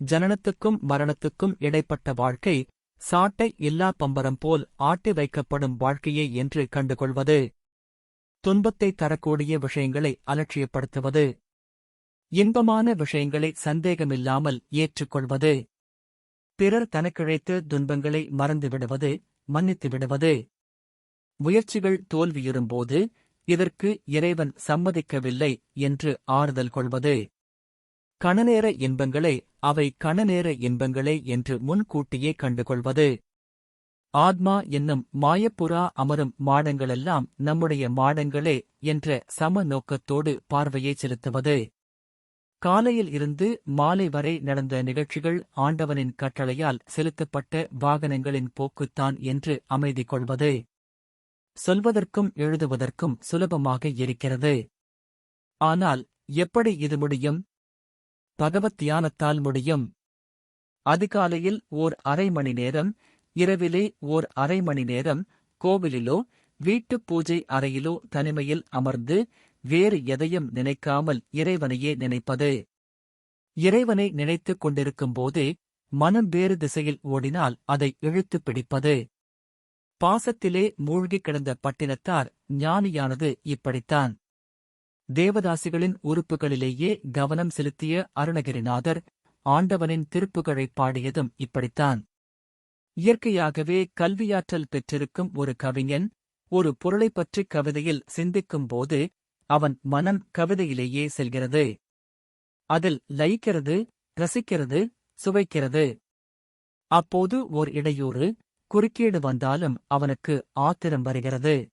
ஜனனத்துக்கும் மரணத்துக்கும் இடைப்பட்ட வாழ்க்கை சாட்டை இல்லா பம்பரம் போல் ஆட்டி வைக்கப்படும் வாழ்க்கையே என்று கண்டுகொள்வது. துன்பத்தை தரக்கூடிய விஷயங்களை அலட்சியப்படுத்துவது. இன்பமான விஷயங்களை சந்தேகமில்லாமல் ஏற்றுக்கொள்வது. பிறர் தனக்கிழைத்து துன்பங்களை மறந்துவிடுவது, மன்னித்துவிடுவது. முயற்சிகள் தோல்வியுறும்போது இதற்கு இறைவன் சம்மதிக்கவில்லை என்று ஆறுதல் கொள்வது. கணநேர இன்பங்களை அவை கணநேர இன்பங்களே என்று முன்கூட்டியே கண்டுகொள்வது. ஆத்மா என்னும் மாயப்புறா அமரும் மாடங்களெல்லாம் நம்முடைய மாடங்களே என்ற சம நோக்கத்தோடு பார்வையை செலுத்துவது. காலையில் இருந்து மாலை வரை நடந்த நிகழ்ச்சிகள் ஆண்டவனின் கட்டளையால் செலுத்தப்பட்ட வாகனங்களின் போக்குத்தான் என்று அமைதி கொள்வது. சொல்வதற்கும் எழுதுவதற்கும் சுலபமாக இருக்கிறது. ஆனால் எப்படி இது முடியும்? பகவத் தியானத்தால் முடியும். அதிகாலையில் ஓர் அரை மணி நேரம், இரவிலே ஓர் அரை மணி நேரம் கோவிலிலோ வீட்டுப் பூஜை அறையிலோ தனிமையில் அமர்ந்து வேறு எதையும் நினைக்காமல் இறைவனையே நினைப்பது. இறைவனை நினைத்துக் கொண்டிருக்கும்போதே மனம் வேறு திசையில் ஓடினால் அதை இழுத்துப் பிடிப்பது. பாசத்திலே மூழ்கிக் கிடந்த பட்டினத்தார் ஞானியானது இப்படித்தான். தேவதாசிகளின் உறுப்புகளிலேயே கவனம் செலுத்திய அருணகிரிநாதர் ஆண்டவனின் திருப்புகழைப் பாடியதும் இப்படித்தான். இயற்கையாகவே கல்வியாற்றல் பெற்றிருக்கும் ஒரு கவிஞன் ஒரு பொருளைப் பற்றி கவிதையில் சிந்திக்கும்போது அவன் மனம் கவிதையிலேயே செல்கிறது. அதில் லயிக்கிறது, ரசிக்கிறது, சுவைக்கிறது. அப்போது ஓர் இடையூறு, குறுக்கீடு வந்தாலும் அவனுக்கு ஆத்திரம் வருகிறது.